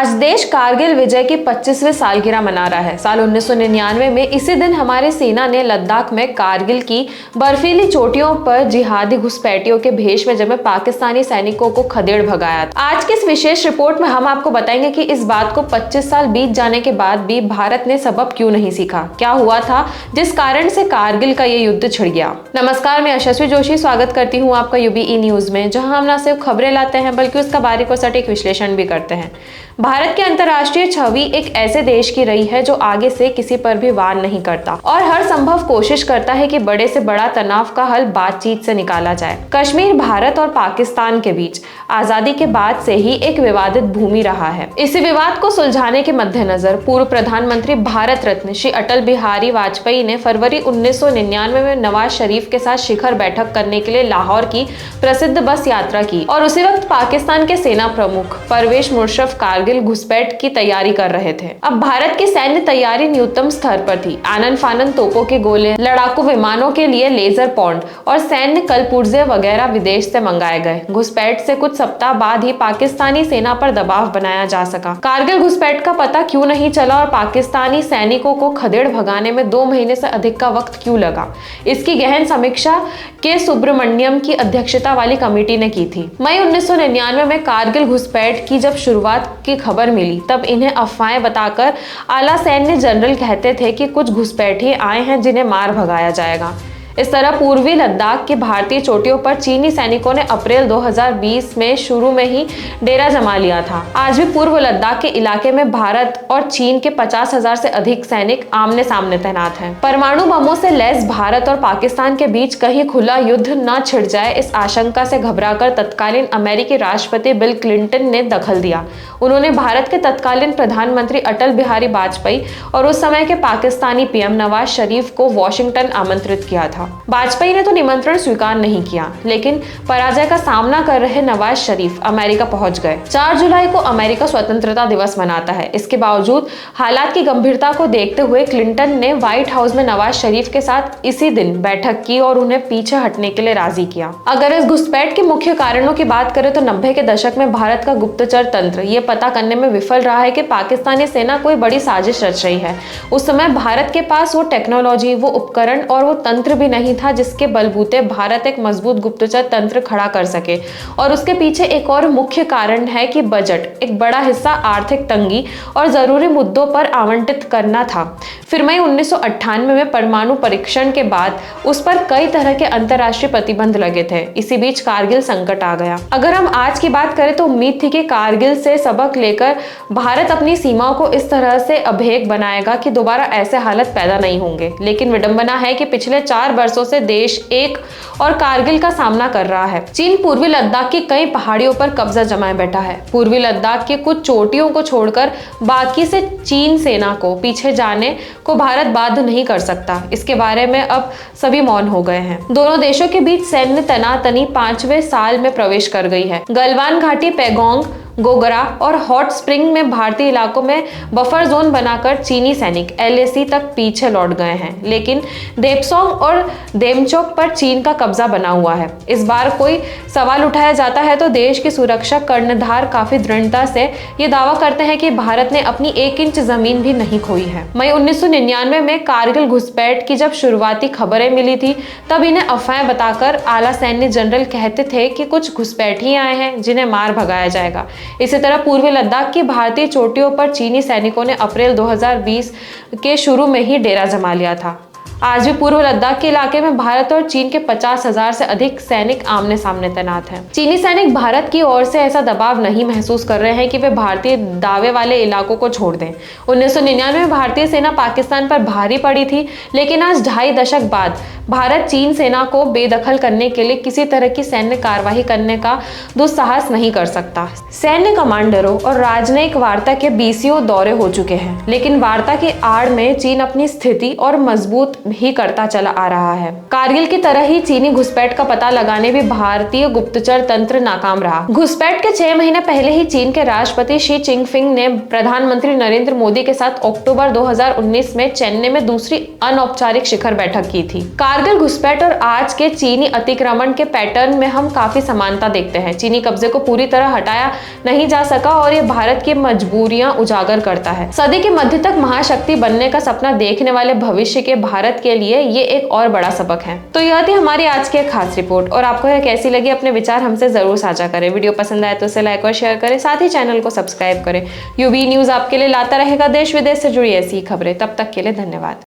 आज देश कारगिल विजय की 25वीं सालगिरह मना रहा है। साल 1999 में इसी दिन हमारी सेना ने लद्दाख में कारगिल की बर्फीली चोटियों पर जिहादी घुसपैठियों के भेष में जमे पाकिस्तानी सैनिकों को खदेड़ भगाया था। आज की इस विशेष रिपोर्ट में हम आपको बताएंगे कि इस बात को 25 साल बीत जाने के बाद भी भारत ने सबक क्यों नहीं सीखा, क्या हुआ था जिस कारण से कारगिल का ये युद्ध छिड़ गया। नमस्कार, मैं यशस्वी जोशी स्वागत करती हूँ आपका यूबीई न्यूज में, जहाँ हम न सिर्फ खबरें लाते हैं बल्कि उसका बारीक और सटीक विश्लेषण भी करते हैं। भारत की अंतर्राष्ट्रीय छवि एक ऐसे देश की रही है जो आगे से किसी पर भी वार नहीं करता और हर संभव कोशिश करता है कि बड़े से बड़ा तनाव का हल बातचीत से निकाला जाए। कश्मीर भारत और पाकिस्तान के बीच आजादी के बाद से ही एक विवादित भूमि रहा है। इसी विवाद को सुलझाने के मद्देनजर पूर्व प्रधानमंत्री भारत रत्न श्री अटल बिहारी वाजपेयी ने फरवरी 1999 में नवाज शरीफ के साथ शिखर बैठक करने के लिए लाहौर की प्रसिद्ध बस यात्रा की और उसी वक्त पाकिस्तान के सेना प्रमुख परवेज मुशर्रफ कारगिल घुसपैठ की तैयारी कर रहे थे। अब भारत की सैन्य तैयारी न्यूनतम स्तर पर थी। आनन फानन तोपों के गोले, लड़ाकू विमानों के लिए लेजर पौंड और सैन्य कलपुर्जे वगैरह विदेश से मंगाए गए। घुसपैठ से कुछ सप्ताह बाद ही पाकिस्तानी सेना पर दबाव बनाया जा सका। कारगिल घुसपैठ का पता क्यों नहीं चला और पाकिस्तानी सैनिकों को खदेड़ भगाने में 2 महीने से अधिक का वक्त क्यों लगा, इसकी गहन समीक्षा के सुब्रमण्यम की अध्यक्षता वाली कमेटी ने की थी। मई 1999 में कारगिल घुसपैठ की जब शुरुआत की खबर मिली तब इन्हें अफवाहें बताकर आला सैन्य जनरल कहते थे कि कुछ घुसपैठी आए हैं जिन्हें मार भगाया जाएगा। इस तरह पूर्वी लद्दाख की भारतीय चोटियों पर चीनी सैनिकों ने अप्रैल 2020 में शुरू में ही डेरा जमा लिया था। आज भी पूर्व लद्दाख के इलाके में भारत और चीन के 50,000 से अधिक सैनिक आमने सामने तैनात हैं। परमाणु बमों से लैस भारत और पाकिस्तान के बीच कहीं खुला युद्ध न छिड़ जाए, इस आशंका से घबराकर तत्कालीन अमेरिकी राष्ट्रपति बिल क्लिंटन ने दखल दिया। उन्होंने भारत के तत्कालीन प्रधानमंत्री अटल बिहारी वाजपेयी और उस समय के पाकिस्तानी पीएम नवाज शरीफ को वॉशिंगटन आमंत्रित किया था। वाजपेयी ने तो निमंत्रण स्वीकार नहीं किया, लेकिन पराजय का सामना कर रहे नवाज शरीफ अमेरिका पहुंच गए। 4 जुलाई को अमेरिका स्वतंत्रता दिवस मनाता है। इसके बावजूद हालात की गंभीरता को देखते हुए क्लिंटन ने व्हाइट हाउस में नवाज शरीफ के साथ इसी दिन बैठक की और उन्हें पीछे हटने के लिए राजी किया। अगर इस घुसपैठ के मुख्य कारणों की बात करें तो 90 के दशक में भारत का गुप्तचर तंत्र ये पता करने में विफल रहा है कि पाकिस्तानी सेना कोई बड़ी साजिश रच रही है। उस समय भारत के पास वो टेक्नोलॉजी, वो उपकरण और वो तंत्र भी नहीं था जिसके बलबूते भारत एक मजबूत गुप्तचर तंत्र खड़ा कर सके। और उसके पीछे एक और मुख्य कारण है कि बजट, एक बड़ा हिस्सा आर्थिक तंगी और जरूरी मुद्दों पर आवंटित करना था। फिर मई 1998 में परमाणु परीक्षण के बाद उस पर कई तरह के अंतर्राष्ट्रीय प्रतिबंध लगे थे। इसी बीच कारगिल संकट आ गया। अगर हम आज की बात करें तो उम्मीद थी कि कारगिल से सबक लेकर भारत अपनी सीमाओं को इस तरह से अभेद्य बनाएगा कि दोबारा ऐसे हालत पैदा नहीं होंगे। लेकिन विडंबना है कि पिछले 4 वर्षों से देश एक और कारगिल का सामना कर रहा है। चीन पूर्वी लद्दाख की कई पहाड़ियों पर कब्जा जमाए बैठा है। पूर्वी लद्दाख की कुछ चोटियों को छोड़कर बाकी से चीन सेना को पीछे जाने को भारत बाध्य नहीं कर सकता। इसके बारे में अब सभी मौन हो गए हैं। दोनों देशों के बीच सैन्य तनातनी 5वें साल में प्रवेश कर गई है। गलवान घाटी, पैगोंग, गोगरा और हॉट स्प्रिंग में भारतीय इलाकों में बफर जोन बनाकर चीनी सैनिक LAC तक पीछे लौट गए हैं, लेकिन देपसोंग और देमचोक पर चीन का कब्जा बना हुआ है। इस बार कोई सवाल उठाया जाता है तो देश की सुरक्षा कर्णधार काफी दृढ़ता से ये दावा करते हैं कि भारत ने अपनी 1 इंच जमीन भी नहीं खोई है। मई 1999 में कारगिल घुसपैठ की जब शुरुआती खबरें मिली थी तब इन्हें अफवाहें बताकर आला सैन्य जनरल कहते थे कि कुछ घुसपैठी आए हैं जिन्हें मार भगाया जाएगा। इसी तरह पूर्वी लद्दाख की भारतीय चोटियों पर चीनी सैनिकों ने अप्रैल 2020 के शुरू में ही डेरा जमा लिया था। आज भी पूर्व लद्दाख के इलाके में भारत और चीन के 50,000 से अधिक सैनिक आमने सामने तैनात हैं। चीनी सैनिक भारत की ओर से ऐसा दबाव नहीं महसूस कर रहे हैं कि वे भारतीय दावे वाले इलाकों को छोड़ दें। 1999 में भारतीय सेना पाकिस्तान पर भारी पड़ी थी, लेकिन आज 2.5 दशक बाद भारत चीन सेना को बेदखल करने के लिए किसी तरह की सैन्य कार्रवाई करने का दुस्साहस नहीं कर सकता। सैन्य कमांडरों और राजनयिक वार्ता के 20 दौरे हो चुके हैं, लेकिन वार्ता की आड़ में चीन अपनी स्थिति और मजबूत ही करता चला आ रहा है। कारगिल की तरह ही चीनी घुसपैठ का पता लगाने भी भारतीय गुप्तचर तंत्र नाकाम रहा। घुसपैठ के 6 महीने पहले ही चीन के राष्ट्रपति शी चिनफिंग ने प्रधानमंत्री नरेंद्र मोदी के साथ अक्टूबर 2019 में चेन्नई में दूसरी अनौपचारिक शिखर बैठक की थी। कारगिल घुसपैठ और आज के चीनी अतिक्रमण के पैटर्न में हम काफी समानता देखते हैं। चीनी कब्जे को पूरी तरह हटाया नहीं जा सका और ये भारत की मजबूरियां उजागर करता है। सदी के मध्य तक महाशक्ति बनने का सपना देखने वाले भविष्य के भारत के लिए ये एक और बड़ा सबक है। तो यह थी हमारी आज की एक खास रिपोर्ट और आपको यह कैसी लगी, अपने विचार हमसे जरूर साझा करें। वीडियो पसंद आए तो इसे लाइक और शेयर करें, साथ ही चैनल को सब्सक्राइब करें। यूबी न्यूज आपके लिए लाता रहेगा देश विदेश से जुड़ी ऐसी खबरें। तब तक के लिए धन्यवाद।